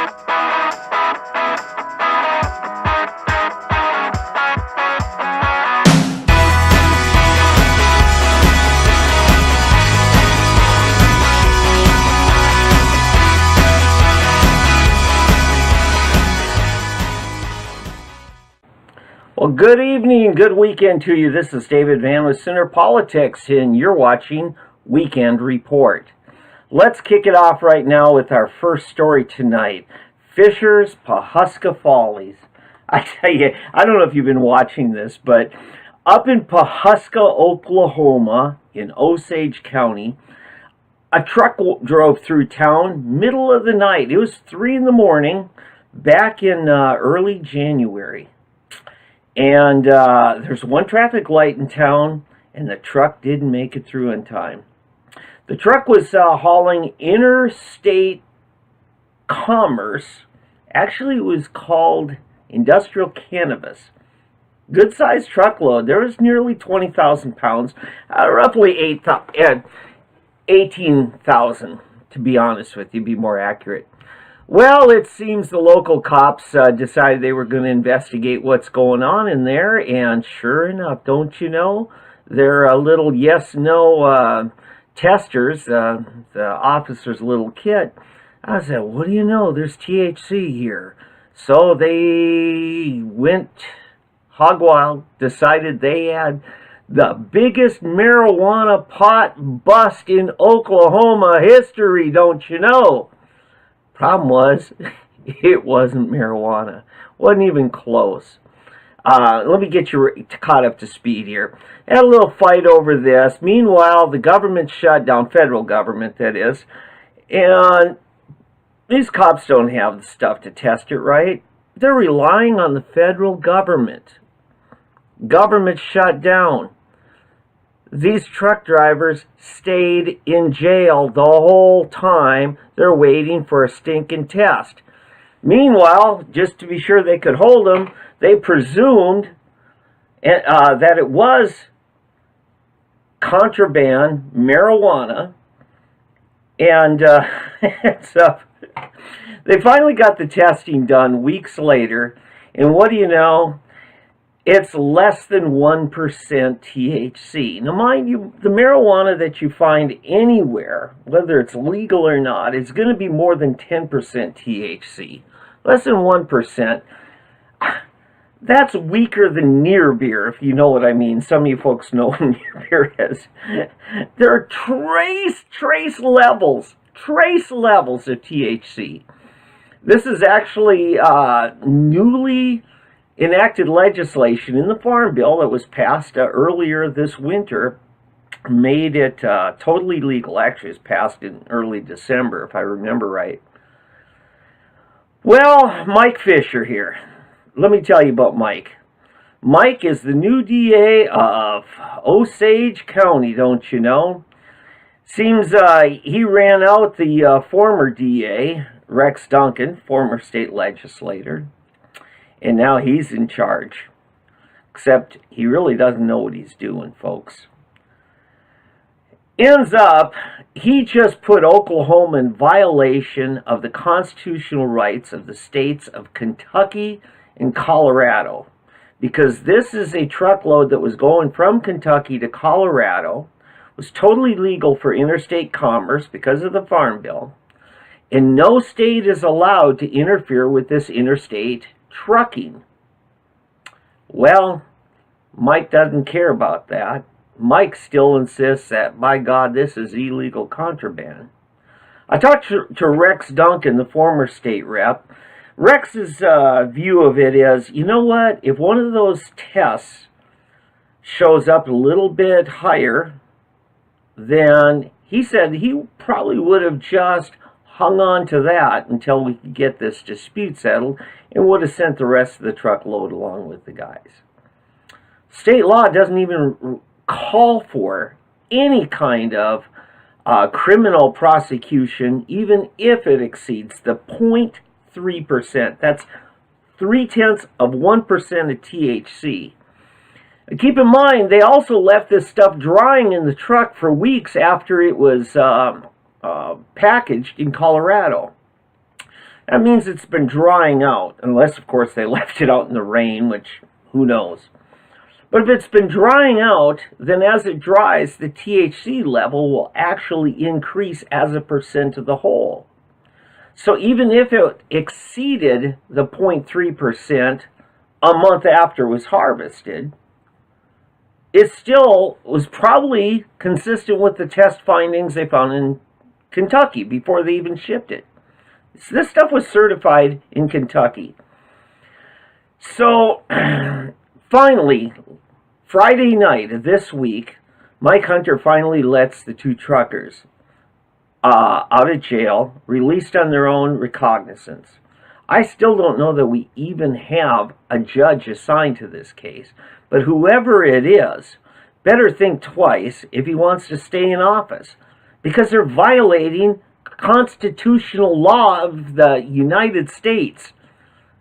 Well, good evening and good weekend to you. This is David Van with Center Politics, and you're watching Weekend Report. Let's kick it off right now with our first story tonight. Fisher's Pawhuska Follies. I tell you, I don't know if you've been watching this, but up in Pawhuska, Oklahoma, in Osage County, a truck drove through town middle of the night. It was 3 in the morning back in early January. And there's one traffic light in town, and the truck didn't make it through in time. The truck was hauling interstate commerce. Actually, it was called industrial cannabis. Good-sized truckload. There was nearly 20,000 pounds, roughly 18,000, to be honest with you, be more accurate. Well, it seems the local cops decided they were going to investigate what's going on in there, and sure enough, don't you know, they're a little yes-no testers, the officer's little kit. I said, what do you know, there's THC here. So they went hog wild, decided they had the biggest marijuana pot bust in Oklahoma history, don't you know. Problem was, it wasn't marijuana. Wasn't even close. Let me get you caught up to speed here. Had a little fight over this. Meanwhile, the government shut down, federal government that is, and these cops don't have the stuff to test it, right? They're relying on the federal government. Government shut down. These truck drivers stayed in jail the whole time they're waiting for a stinking test. Meanwhile, just to be sure they could hold them, they presumed that it was contraband marijuana. And so they finally got the testing done weeks later. And what do you know? It's less than 1% THC. Now, mind you, the marijuana that you find anywhere, whether it's legal or not, is going to be more than 10% THC. Less than 1%. That's weaker than near beer, if you know what I mean. Some of you folks know what near beer is. There are trace levels of THC. This is actually newly enacted legislation in the Farm Bill that was passed earlier this winter, made it totally legal. Actually, it was passed in early December, if I remember right. Well, Mike Fisher here. Let me tell you about Mike. Mike is the new DA of Osage County, don't you know? Seems he ran out the former DA, Rex Duncan, former state legislator. And now he's in charge. Except he really doesn't know what he's doing, folks. Ends up, he just put Oklahoma in violation of the constitutional rights of the states of Kentucky and Colorado. Because this is a truckload that was going from Kentucky to Colorado. Was totally legal for interstate commerce because of the Farm Bill. And no state is allowed to interfere with this interstate trucking. Well, Mike doesn't care about that. Mike still insists that, by God, this is illegal contraband. I talked to Rex Duncan, the former state rep. Rex's view of it is, you know what, if one of those tests shows up a little bit higher, then he said he probably would have just hung on to that until we could get this dispute settled and would have sent the rest of the truckload along with the guys. State law doesn't even call for any kind of criminal prosecution, even if it exceeds the 0.3%. That's 0.3% of THC. And keep in mind, they also left this stuff drying in the truck for weeks after it was packaged in Colorado. That means it's been drying out, unless, of course, they left it out in the rain, which who knows. But if it's been drying out, then as it dries, the THC level will actually increase as a percent of the whole. So even if it exceeded the 0.3% a month after it was harvested, it still was probably consistent with the test findings they found in Kentucky before they even shipped it. So this stuff was certified in Kentucky. So finally, Friday night of this week, Mike Hunter finally lets the two truckers out of jail, released on their own recognizance. I still don't know that we even have a judge assigned to this case, but whoever it is better think twice if he wants to stay in office, because they're violating constitutional law of the United States.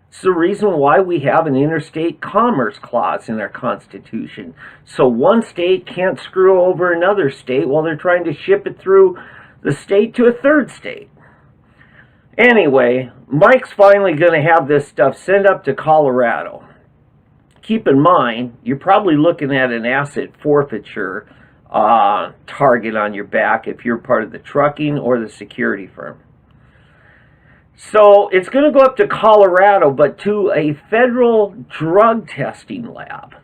It's the reason why we have an interstate commerce clause in our Constitution. So one state can't screw over another state while they're trying to ship it through the state to a third state. Anyway, Mike's finally going to have this stuff sent up to Colorado. Keep in mind, you're probably looking at an asset forfeiture target on your back if you're part of the trucking or the security firm. So it's going to go up to Colorado, but to a federal drug testing lab.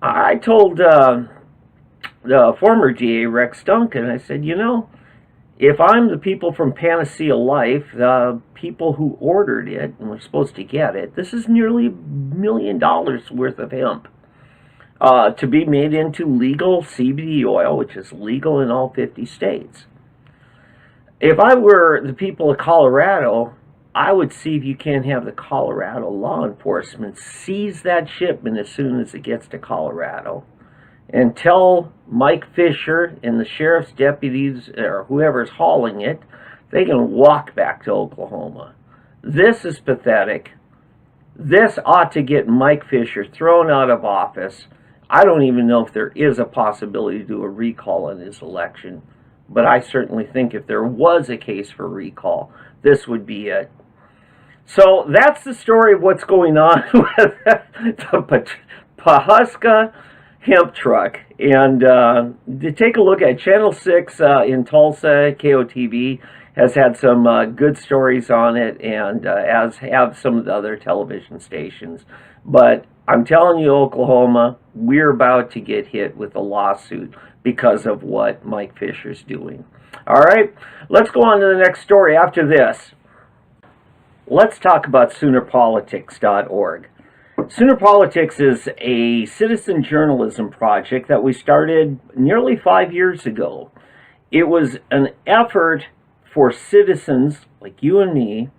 I told the former DA, Rex Duncan, I said, you know, if I'm the people from Panacea Life, the people who ordered it and were supposed to get it, this is nearly $1 million worth of hemp to be made into legal CBD oil, which is legal in all 50 states. If I were the people of Colorado, I would see if you can't have the Colorado law enforcement seize that shipment as soon as it gets to Colorado, and tell Mike Fisher and the sheriff's deputies or whoever's hauling it, they can walk back to Oklahoma. This is pathetic. This ought to get Mike Fisher thrown out of office. I don't even know if there is a possibility to do a recall in his election, but I certainly think if there was a case for recall, this would be it. So that's the story of what's going on with the Pawhuska hemp truck. And to take a look at Channel 6 in Tulsa, KOTV, has had some good stories on it, and as have some of the other television stations. But I'm telling you, Oklahoma, we're about to get hit with a lawsuit because of what Mike Fisher's doing. All right, let's go on to the next story after this. Let's talk about SoonerPolitics.org. Sooner Politics is a citizen journalism project that we started nearly 5 years ago. It was an effort for citizens like you and me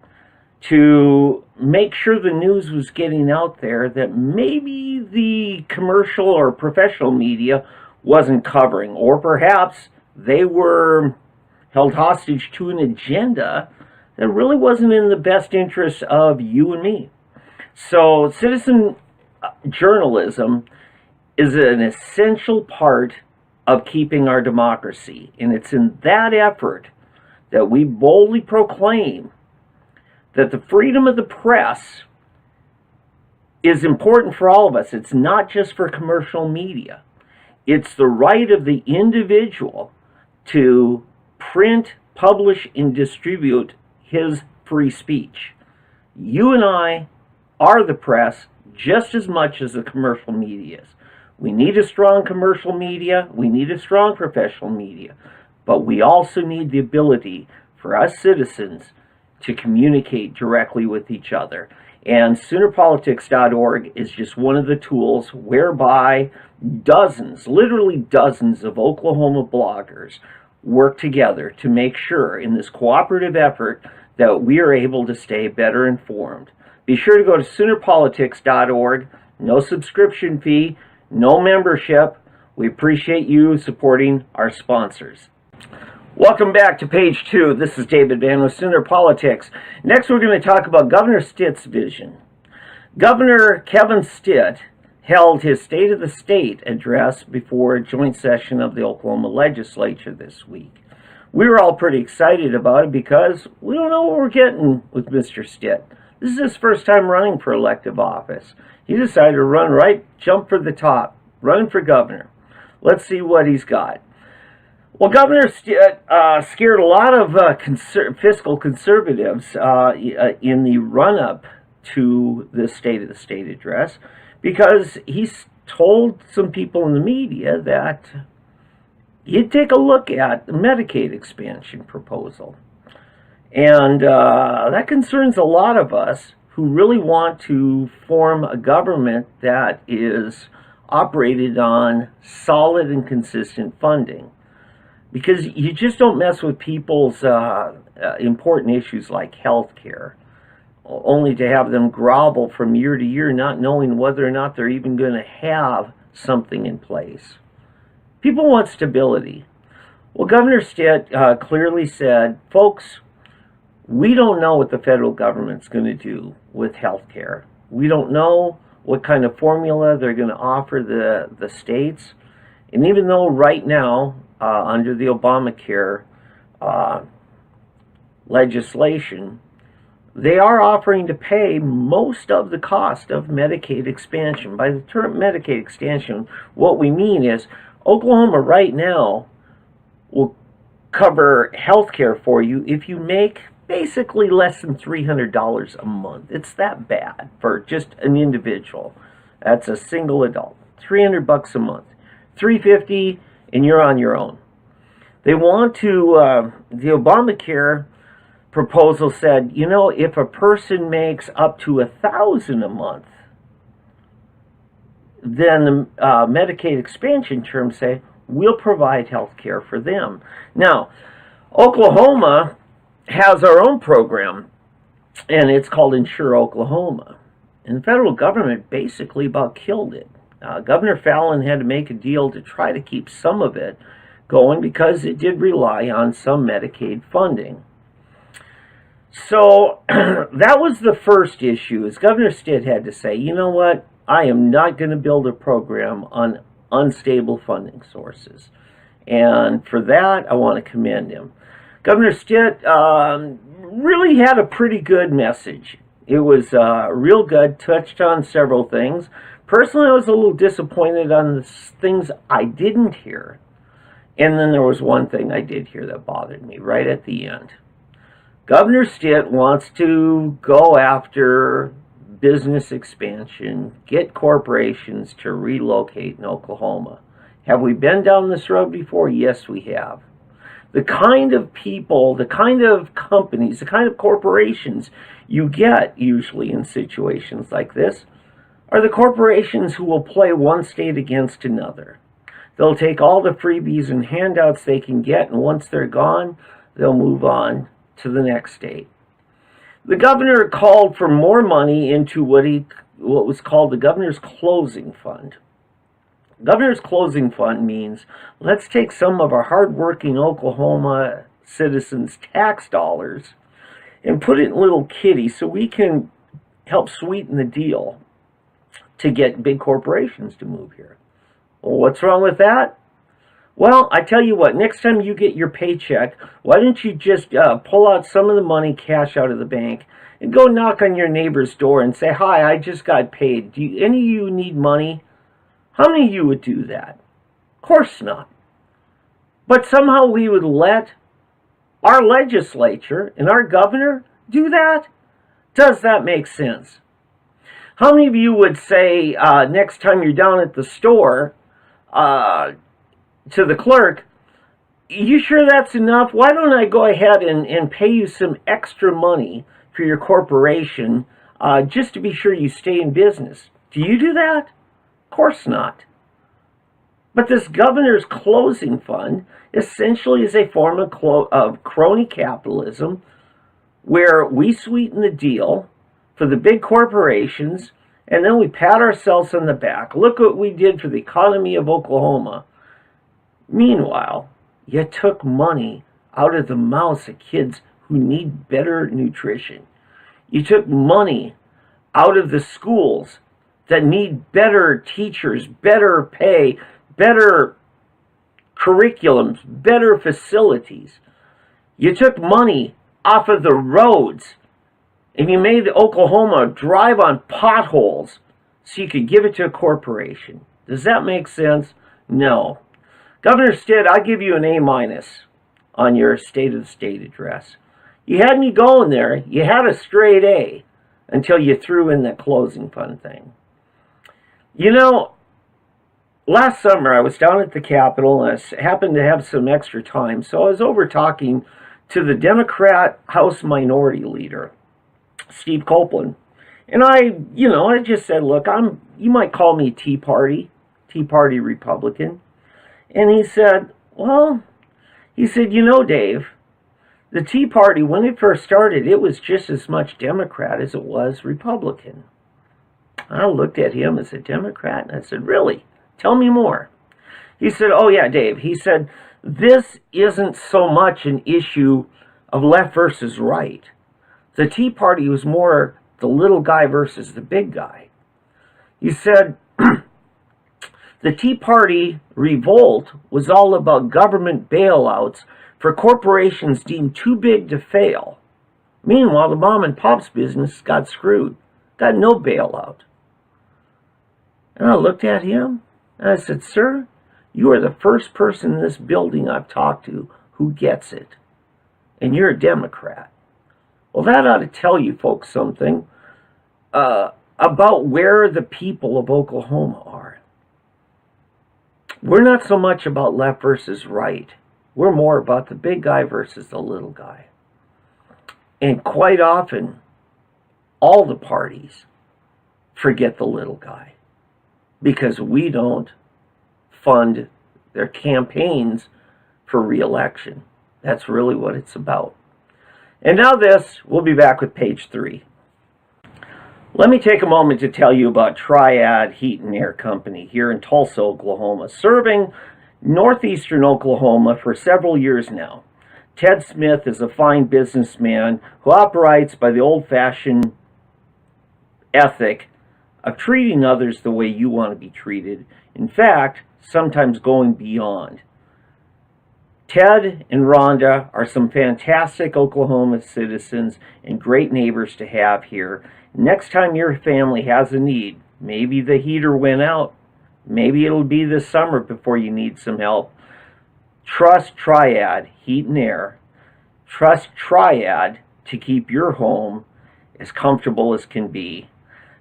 to make sure the news was getting out there that maybe the commercial or professional media wasn't covering, or perhaps they were held hostage to an agenda that really wasn't in the best interest of you and me. So citizen journalism is an essential part of keeping our democracy, and it's in that effort that we boldly proclaim that the freedom of the press is important for all of us. It's not just for commercial media. It's the right of the individual to print, publish, and distribute his free speech. You and I are the press just as much as the commercial media is. We need a strong commercial media. We need a strong professional media. But we also need the ability for us citizens to communicate directly with each other. And SoonerPolitics.org is just one of the tools whereby dozens, literally dozens of Oklahoma bloggers work together to make sure in this cooperative effort that we are able to stay better informed. Be sure to go to SoonerPolitics.org. No subscription fee, no membership. We appreciate you supporting our sponsors. Welcome back to page 2. This is David Van with Sooner Politics. Next, we're going to talk about Governor Stitt's vision. Governor Kevin Stitt held his State of the State address before a joint session of the Oklahoma legislature this week. We were all pretty excited about it because we don't know what we're getting with Mr. Stitt. This is his first time running for elective office. He decided to jump for the top, running for governor. Let's see what he's got. Well, Governor Stitt scared a lot of fiscal conservatives in the run-up to the State of the State address, because he's told some people in the media that he'd take a look at the Medicaid expansion proposal. And that concerns a lot of us who really want to form a government that is operated on solid and consistent funding. Because you just don't mess with people's important issues like health care, only to have them grovel from year to year, not knowing whether or not they're even going to have something in place. People want stability. Well, Governor Stitt clearly said, folks, we don't know what the federal government's going to do with health care. We don't know what kind of formula they're going to offer the states. And even though right now, under the Obamacare legislation, they are offering to pay most of the cost of Medicaid expansion. By the term Medicaid expansion, what we mean is Oklahoma right now will cover health care for you if you make basically less than $300 a month. It's that bad for just an individual. That's a single adult. $300 a month. $350 and you're on your own. They want to, the Obamacare proposal said, you know, if a person makes up to $1,000 a month, then the Medicaid expansion terms say, we'll provide health care for them. Now, Oklahoma has our own program, and it's called Insure Oklahoma. And the federal government basically about killed it. Governor Fallin had to make a deal to try to keep some of it going because it did rely on some Medicaid funding. So that was the first issue, is Governor Stitt had to say, you know what, I am not going to build a program on unstable funding sources. And for that, I want to commend him. Governor Stitt really had a pretty good message. It was real good, touched on several things. Personally, I was a little disappointed on the things I didn't hear. And then there was one thing I did hear that bothered me right at the end. Governor Stitt wants to go after business expansion, get corporations to relocate in Oklahoma. Have we been down this road before? Yes, we have. The kind of people, the kind of companies, the kind of corporations you get usually in situations like this are the corporations who will play one state against another. They'll take all the freebies and handouts they can get, and once they're gone, they'll move on to the next state. The governor called for more money into what was called the Governor's Closing Fund. Governor's Closing Fund means let's take some of our hardworking Oklahoma citizens' tax dollars and put it in little kitties so we can help sweeten the deal to get big corporations to move here. Well, what's wrong with that? Well, I tell you what, next time you get your paycheck, why don't you just pull out some of the money, cash out of the bank, and go knock on your neighbor's door and say, hi, I just got paid. Do any of you need money? How many of you would do that? Of course not. But somehow we would let our legislature and our governor do that? Does that make sense? How many of you would say next time you're down at the store to the clerk, you sure that's enough? Why don't I go ahead and pay you some extra money for your corporation just to be sure you stay in business? Do you do that? Of course not. But this Governor's Closing Fund essentially is a form of crony capitalism where we sweeten the deal for the big corporations and then we pat ourselves on the back. Look what we did for the economy of Oklahoma. Meanwhile, you took money out of the mouths of kids who need better nutrition. You took money out of the schools that need better teachers, better pay, better curriculums, better facilities. You took money off of the roads and you made Oklahoma drive on potholes so you could give it to a corporation. Does that make sense? No. Governor Stitt, I'll give you an A- on your State of the State address. You had me going there. You had a straight A until you threw in that closing fund thing. You know, last summer I was down at the Capitol and I happened to have some extra time, so I was over talking to the Democrat House Minority Leader, Steve Copeland. And I just said, look, you might call me Tea Party Republican. And he said, Dave, the Tea Party, when it first started, it was just as much Democrat as it was Republican. I looked at him as a Democrat and I said, really? Tell me more. He said, oh yeah, Dave. He said, this isn't so much an issue of left versus right. The Tea Party was more the little guy versus the big guy. He said, the Tea Party revolt was all about government bailouts for corporations deemed too big to fail. Meanwhile, the mom and pop's business got screwed, got no bailout. And I looked at him and I said, sir, you are the first person in this building I've talked to who gets it. And you're a Democrat. Well, that ought to tell you folks something about where the people of Oklahoma are. We're not so much about left versus right. We're more about the big guy versus the little guy. And quite often, all the parties forget the little guy because we don't fund their campaigns for re-election. That's really what it's about. And now this, we'll be back with page 3. Let me take a moment to tell you about Triad Heat and Air Company here in Tulsa, Oklahoma, serving northeastern Oklahoma for several years now. Ted Smith is a fine businessman who operates by the old-fashioned ethic of treating others the way you want to be treated. In fact, sometimes going beyond. Ted and Rhonda are some fantastic Oklahoma citizens and great neighbors to have here. Next time your family has a need, maybe the heater went out, maybe it'll be this summer before you need some help, trust Triad Heat and Air. Trust Triad to keep your home as comfortable as can be.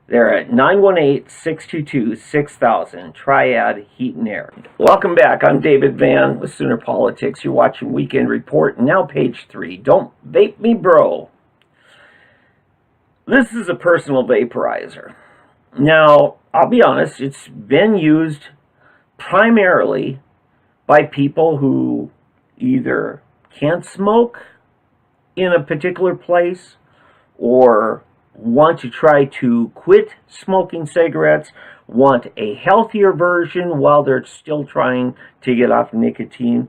They're at 918-622-6000, Triad Heat and Air. Welcome back. I'm David Van with Sooner Politics. You're watching Weekend Report. And now page 3. Don't vape me, bro. This is a personal vaporizer. Now, I'll be honest, it's been used primarily by people who either can't smoke in a particular place or want to try to quit smoking cigarettes, want a healthier version while they're still trying to get off nicotine,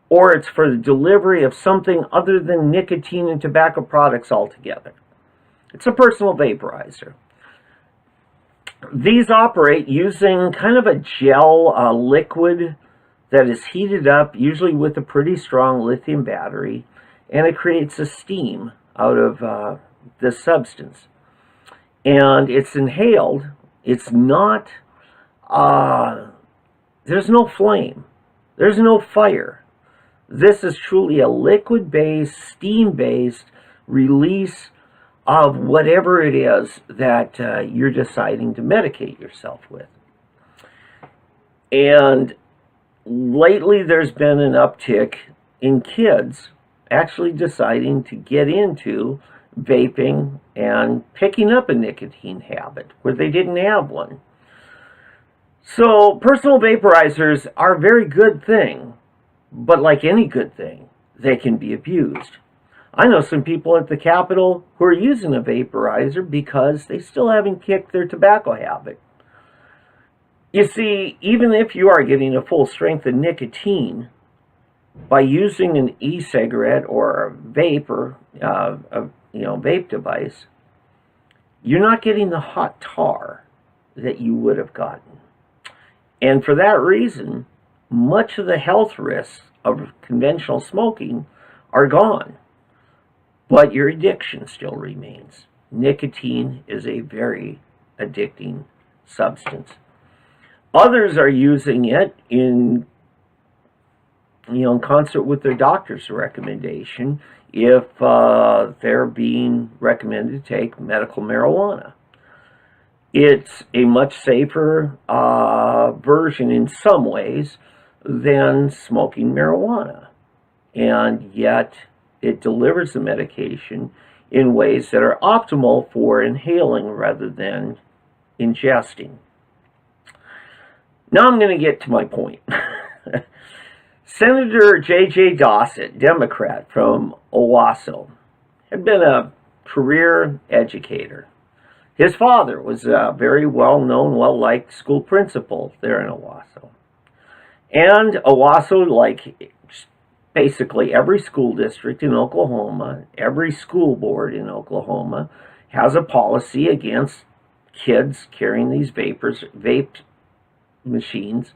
or it's for the delivery of something other than nicotine and tobacco products altogether. It's a personal vaporizer. These operate using kind of a gel liquid that is heated up, usually with a pretty strong lithium battery, and it creates a steam out of this substance. And it's inhaled. It's not, there's no flame. There's no fire. This is truly a liquid-based, steam-based release of whatever it is that you're deciding to medicate yourself with. And lately there's been an uptick in kids actually deciding to get into vaping and picking up a nicotine habit where they didn't have one. So personal vaporizers are a very good thing, but like any good thing, they can be abused. I know some people at the Capitol who are using a vaporizer because they still haven't kicked their tobacco habit. You see, even if you are getting a full strength of nicotine, by using an e-cigarette or a vape or vape device, you're not getting the hot tar that you would have gotten. And for that reason, much of the health risks of conventional smoking are gone. but your addiction still remains. Nicotine is a very addicting substance. Others are using it in concert with their doctor's recommendation if they're being recommended to take medical marijuana. It's a much safer version in some ways than smoking marijuana, and yet it delivers the medication in ways that are optimal for inhaling rather than ingesting. Now I'm going to get to my point. Senator J.J. Dossett, Democrat from Owasso, had been a career educator. His father was a very well-known, well-liked school principal there in Owasso. And Owasso, like basically every school district in Oklahoma, every school board in Oklahoma, has a policy against kids carrying these vape machines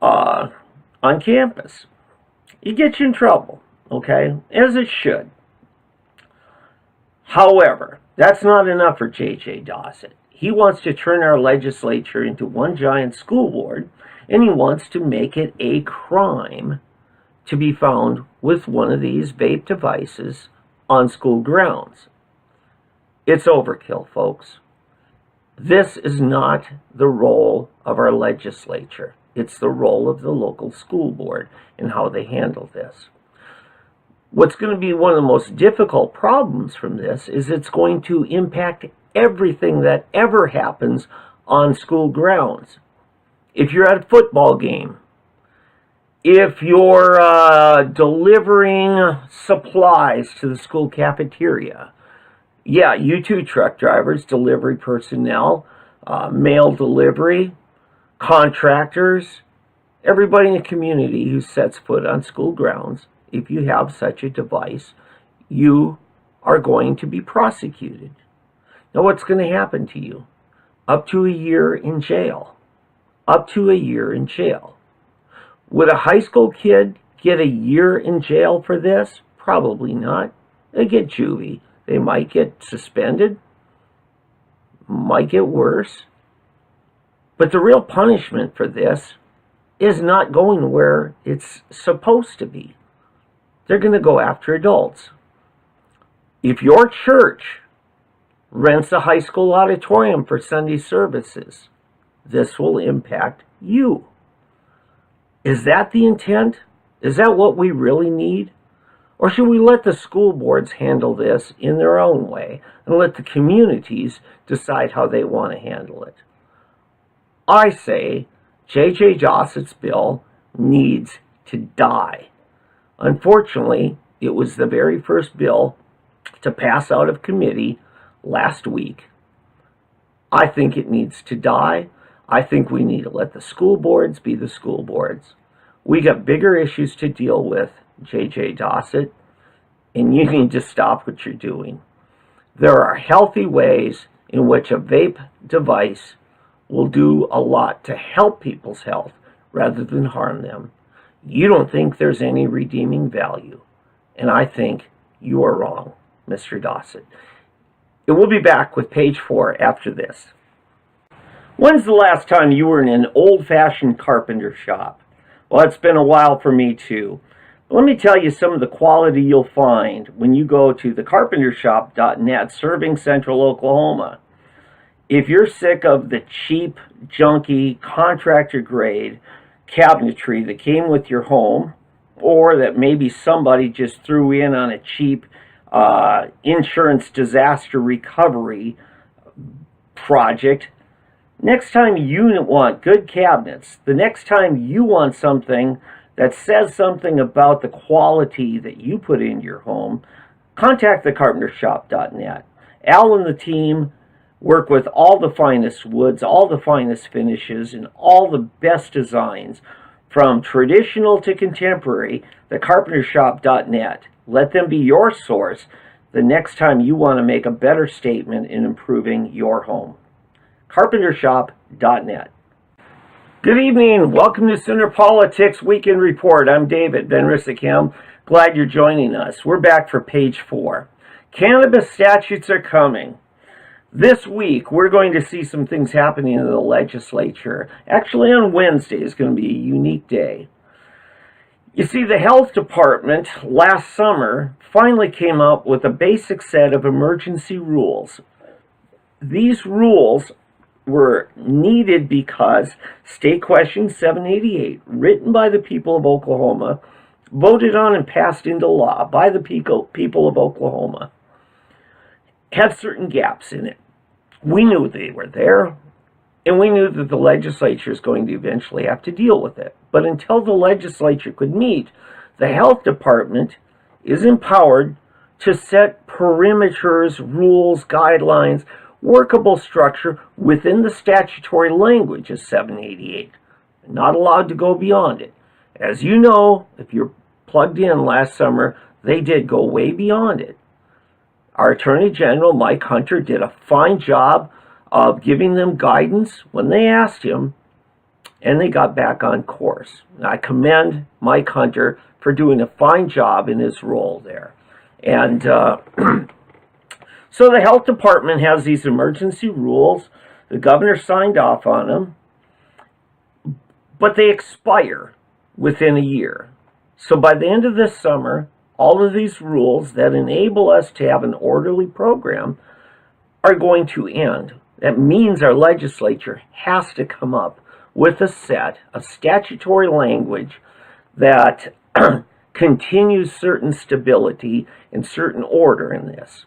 on campus. It gets you in trouble, okay? As it should. However, that's not enough for J.J. Dossett. He wants to turn our legislature into one giant school board, and he wants to make it a crime to be found with one of these vape devices on school grounds. It's overkill, folks. This is not the role of our legislature. It's the role of the local school board and how they handle this. What's going to be one of the most difficult problems from this is it's going to impact everything that ever happens on school grounds. If you're at a football game, if you're delivering supplies to the school cafeteria, yeah, you too, truck drivers, delivery personnel, mail delivery, contractors, everybody in the community who sets foot on school grounds, if you have such a device, you are going to be prosecuted. Now, what's going to happen to you? Up to a year in jail. Up to a year in jail. Would a high school kid get a year in jail for this? Probably not. They get juvie. They might get suspended. Might get worse. But the real punishment for this is not going where it's supposed to be. They're going to go after adults. If your church rents a high school auditorium for Sunday services, this will impact you. Is that the intent? Is that what we really need? Or should we let the school boards handle this in their own way and let the communities decide how they want to handle it? I say J.J. Dossett's bill needs to die. Unfortunately, it was the very first bill to pass out of committee last week. I think it needs to die. I think we need to let the school boards be the school boards. We got bigger issues to deal with, J.J. Dossett, and you need to stop what you're doing. There are healthy ways in which a vape device will do a lot to help people's health rather than harm them. You don't think there's any redeeming value, and I think you are wrong, Mr. Dossett. And we'll be back with page 4 after this. When's the last time you were in an old-fashioned carpenter shop? Well, it's been a while for me too. But let me tell you some of the quality you'll find when you go to thecarpentershop.net, serving Central Oklahoma. If you're sick of the cheap, junky, contractor-grade cabinetry that came with your home, or that maybe somebody just threw in on a cheap insurance disaster recovery project, next time you want good cabinets, the next time you want something that says something about the quality that you put in your home, contact thecarpentershop.net. Al and the team work with all the finest woods, all the finest finishes, and all the best designs, from traditional to contemporary. Thecarpentershop.net. Let them be your source the next time you want to make a better statement in improving your home. Carpentershop.net. Good evening. Welcome to Sooner Politics Weekend Report. I'm David Ben Risickham. Glad you're joining us. We're back for page 4. Cannabis statutes are coming. This week, we're going to see some things happening in the legislature. Actually, on Wednesday is going to be a unique day. You see, the health department last summer finally came up with a basic set of emergency rules. These rules were needed because State Question 788, written by the people of Oklahoma, voted on and passed into law by the people of Oklahoma, had certain gaps in it. We knew they were there, and we knew that the legislature is going to eventually have to deal with it. But until the legislature could meet, the health department is empowered to set perimeters, rules, guidelines, workable structure within the statutory language of 788. Not allowed to go beyond it. As you know, if you're plugged in last summer, they did go way beyond it. Our Attorney General, Mike Hunter, did a fine job of giving them guidance when they asked him, and they got back on course. And I commend Mike Hunter for doing a fine job in his role there. And so the health department has these emergency rules. The governor signed off on them, but they expire within a year. So by the end of this summer, all of these rules that enable us to have an orderly program are going to end. That means our legislature has to come up with a set of statutory language that continues certain stability and certain order in this.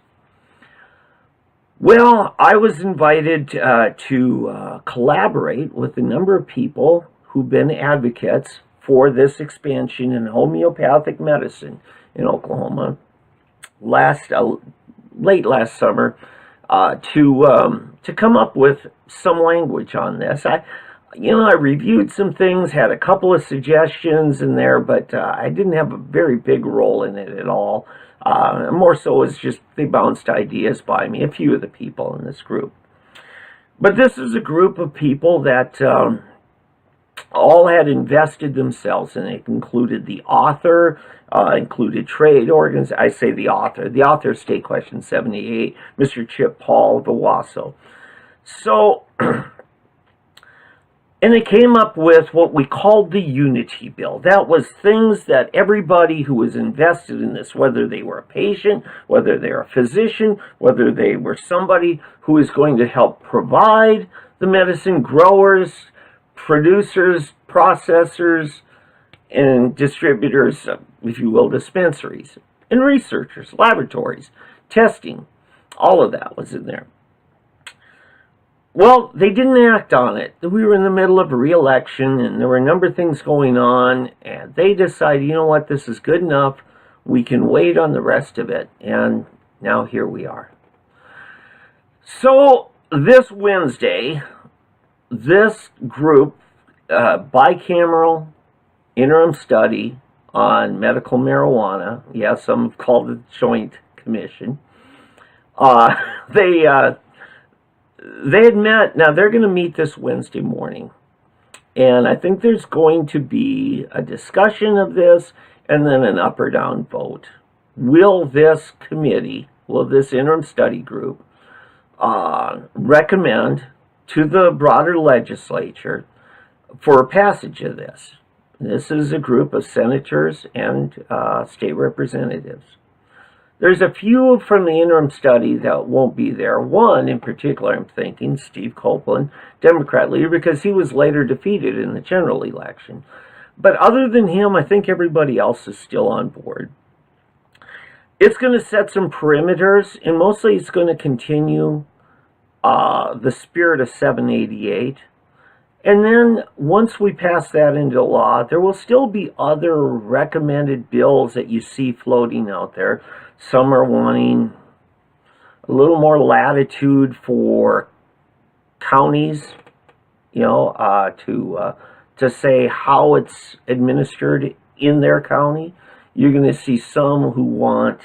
Well, I was invited to collaborate with a number of people who've been advocates for this expansion in homeopathic medicine in Oklahoma late last summer to come up with some language on this. I reviewed some things, had a couple of suggestions in there, but I didn't have a very big role in it at all. More so it's just they bounced ideas by me, a few of the people in this group. But this is a group of people that all had invested themselves in it. It included the author, included trade organs. I say the author of State Question 78, Mr. Chip Paul of Owasso. So, and they came up with what we called the Unity Bill. That was things that everybody who was invested in this, whether they were a patient, whether they were a physician, whether they were somebody who is going to help provide the medicine, growers, producers, processors, and distributors, if you will, dispensaries, and researchers, laboratories, testing, all of that was in there. Well, they didn't act on it. We were in the middle of a re-election, and there were a number of things going on, and they decided, you know what, this is good enough. We can wait on the rest of it, and now here we are. So this Wednesday, this group, bicameral interim study on medical marijuana, yes, some have called it Joint Commission, they had met. Now they're going to meet this Wednesday morning, and I think there's going to be a discussion of this and then an up or down vote. Will this committee, will this interim study group recommend to the broader legislature for passage of this? This is a group of senators and state representatives. There's a few from the interim study that won't be there. One in particular, I'm thinking, Steve Copeland, Democrat leader, because he was later defeated in the general election. But other than him, I think everybody else is still on board. It's going to set some perimeters, and mostly it's going to continue the spirit of 788. And then once we pass that into law, there will still be other recommended bills that you see floating out there. Some are wanting a little more latitude for counties, to say how it's administered in their county. You're going to see some who want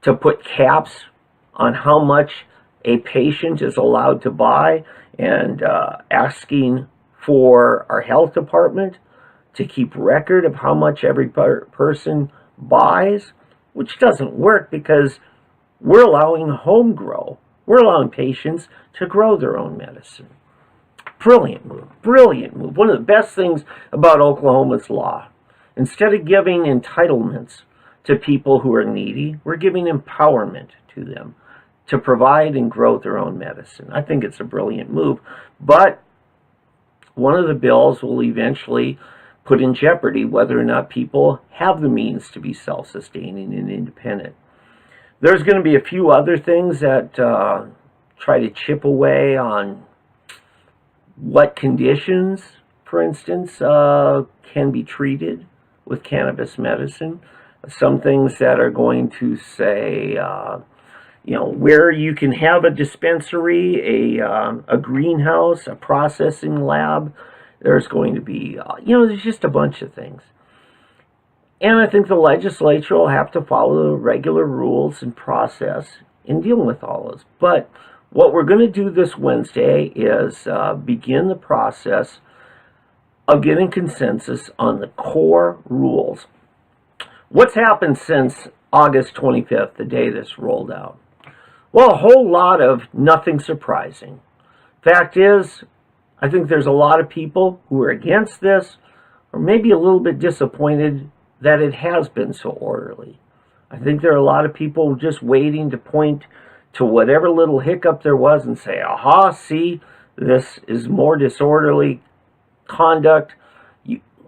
to put caps on how much a patient is allowed to buy, and asking for our health department to keep record of how much every person buys, which doesn't work because we're allowing home grow. We're allowing patients to grow their own medicine. Brilliant move, brilliant move. One of the best things about Oklahoma's law, instead of giving entitlements to people who are needy, we're giving empowerment to them to provide and grow their own medicine. I think it's a brilliant move, but one of the bills will eventually put in jeopardy whether or not people have the means to be self-sustaining and independent. There's going to be a few other things that try to chip away on what conditions, for instance, can be treated with cannabis medicine. Some things that are going to say, where you can have a dispensary, a greenhouse, a processing lab. There's going to be, there's just a bunch of things. And I think the legislature will have to follow the regular rules and process in dealing with all this. But what we're going to do this Wednesday is begin the process of getting consensus on the core rules. What's happened since August 25th, the day this rolled out? Well, a whole lot of nothing surprising. Fact is, I think there's a lot of people who are against this, or maybe a little bit disappointed that it has been so orderly. I think there are a lot of people just waiting to point to whatever little hiccup there was and say, aha, see, this is more disorderly conduct.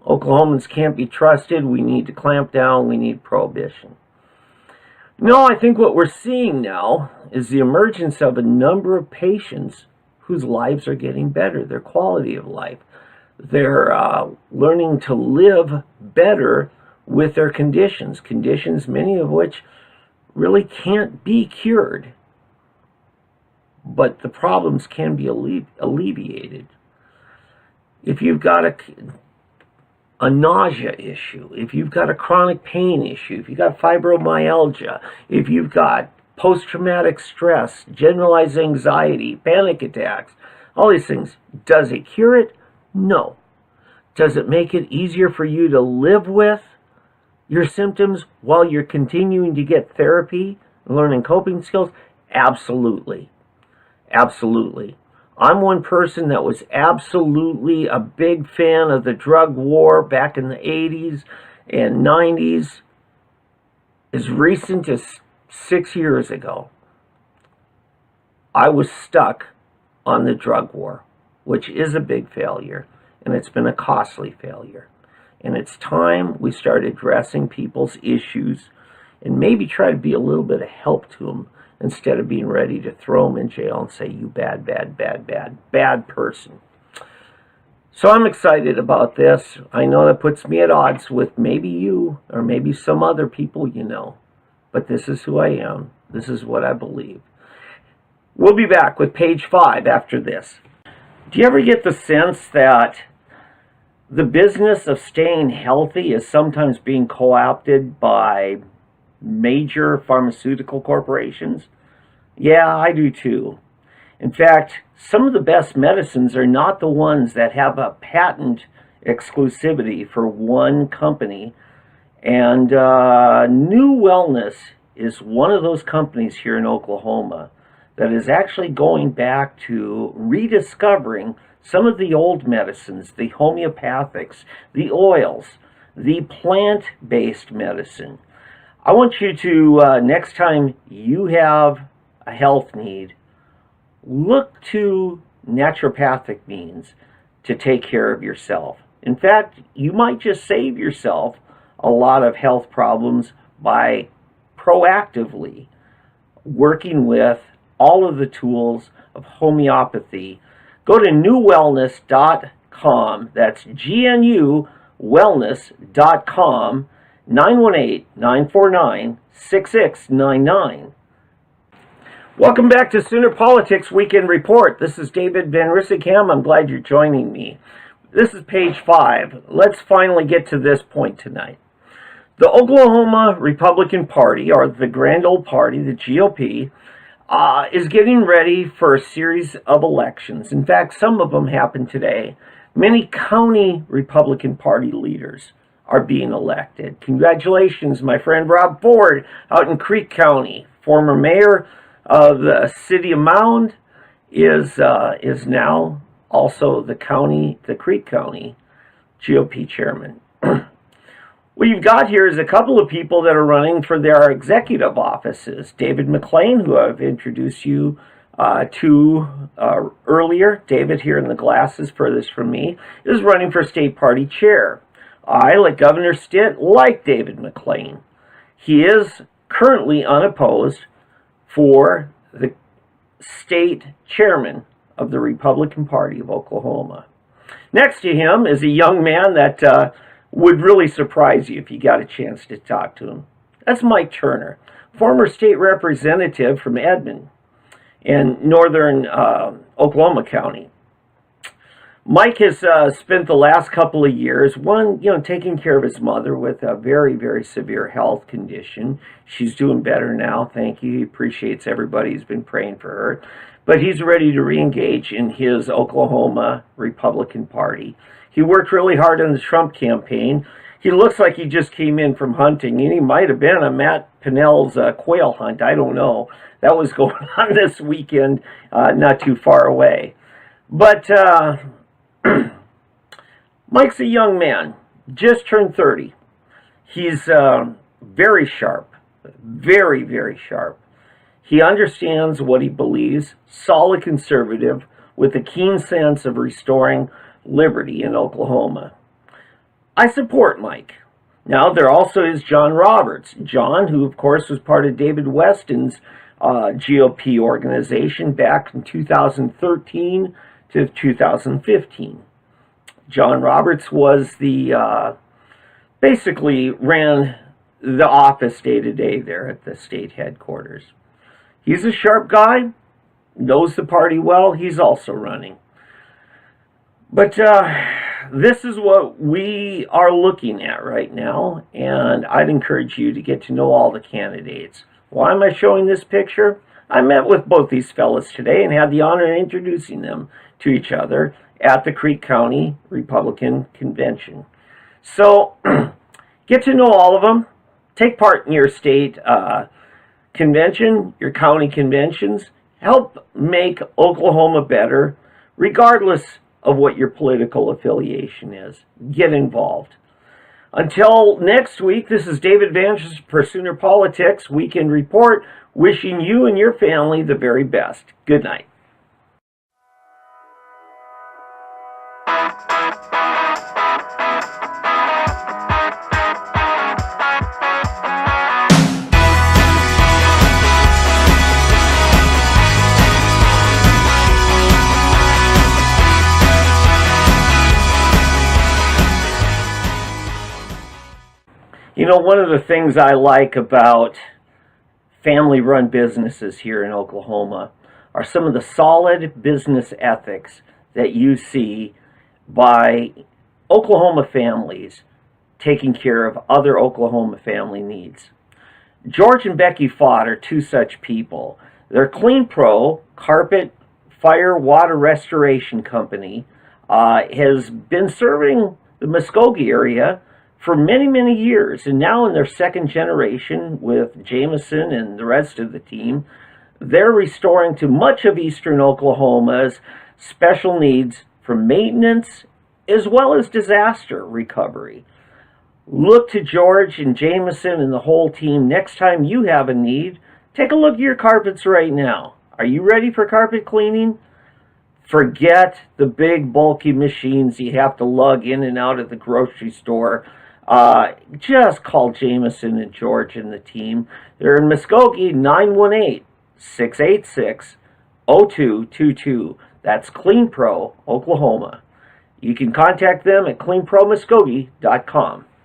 Oklahomans can't be trusted. We need to clamp down. We need prohibition. No, I think what we're seeing now is the emergence of a number of patients whose lives are getting better, their quality of life. They're learning to live better with their conditions, many of which really can't be cured. But the problems can be alleviated. If you've got a nausea issue, if you've got a chronic pain issue, if you've got fibromyalgia, if you've got post-traumatic stress, generalized anxiety, panic attacks, all these things, does it cure it? No. Does it make it easier for you to live with your symptoms while you're continuing to get therapy and learning coping skills? Absolutely. Absolutely. I'm one person that was absolutely a big fan of the drug war back in the 80s and 90s. As recent as 6 years ago, I was stuck on the drug war, which is a big failure, and it's been a costly failure. And it's time we start addressing people's issues and maybe try to be a little bit of help to them instead of being ready to throw them in jail and say, you bad, bad, bad, bad, bad person. So I'm excited about this. I know that puts me at odds with maybe you or maybe some other people you know. But this is who I am. This is what I believe. We'll be back with page 5 after this. Do you ever get the sense that the business of staying healthy is sometimes being co-opted by major pharmaceutical corporations? Yeah, I do too. In fact, some of the best medicines are not the ones that have a patent exclusivity for one company. And New Wellness is one of those companies here in Oklahoma that is actually going back to rediscovering some of the old medicines, the homeopathics, the oils, the plant-based medicine. I want you to, next time you have a health need, look to naturopathic means to take care of yourself. In fact, you might just save yourself a lot of health problems by proactively working with all of the tools of homeopathy. Go to newwellness.com. That's GNU wellness.com. 918-949-6699. Welcome back to Sooner Politics Weekend Report. This is David Van Rissingham. I'm glad you're joining me. This is page 5. Let's finally get to this point tonight. The Oklahoma Republican Party, or the Grand Old Party, the GOP, is getting ready for a series of elections. In fact, some of them happen today. Many county Republican Party leaders are being elected. Congratulations, my friend Rob Ford out in Creek County, former mayor of the city of Mound, is now also the Creek County GOP chairman. What you've got here is a couple of people that are running for their executive offices. David McLean, who I've introduced you to earlier. David here in the glasses furthest from me is running for state party chair. I, like Governor Stitt, like David McLean. He is currently unopposed for the state chairman of the Republican Party of Oklahoma. Next to him is a young man that would really surprise you if you got a chance to talk to him. That's Mike Turner, former state representative from Edmond in northern Oklahoma County. Mike has spent the last couple of years, taking care of his mother with a very, very severe health condition. She's doing better now, thank you. He appreciates everybody who's been praying for her. But he's ready to re-engage in his Oklahoma Republican Party. He worked really hard on the Trump campaign. He looks like he just came in from hunting, and he might have been on Matt Pinnell's quail hunt. I don't know. That was going on this weekend, not too far away. But Mike's a young man, just turned 30. He's very sharp, very, very sharp. He understands what he believes, solid conservative, with a keen sense of restoring liberty in Oklahoma. I support Mike. Now, there also is John Roberts. John, who, of course, was part of David Weston's GOP organization back in 2013 to 2015. John Roberts was basically ran the office day to day there at the state headquarters. He's a sharp guy, knows the party well. He's also running. But this is what we are looking at right now, and I'd encourage you to get to know all the candidates. Why am I showing this picture? I met with both these fellas today and had the honor of introducing them to each other at the Creek County Republican Convention. So get to know all of them. Take part in your state convention, your county conventions. Help make Oklahoma better, regardless of what your political affiliation is. Get involved. Until next week, this is David Vanches for Sooner Politics Weekend Report, wishing you and your family the very best. Good night. You know, one of the things I like about family-run businesses here in Oklahoma are some of the solid business ethics that you see by Oklahoma families taking care of other Oklahoma family needs. George and Becky Fott are two such people. Their Clean Pro carpet, fire, water restoration company has been serving the Muskogee area for many, many years, and now in their second generation with Jameson and the rest of the team, they're restoring to much of eastern Oklahoma's special needs for maintenance as well as disaster recovery. Look to George and Jameson and the whole team next time you have a need. Take a look at your carpets right now. Are you ready for carpet cleaning? Forget the big bulky machines you have to lug in and out of the grocery store. Just call Jameson and George and the team. They're in Muskogee, 918-686-0222. That's Clean Pro, Oklahoma. You can contact them at cleanpromuskogee.com.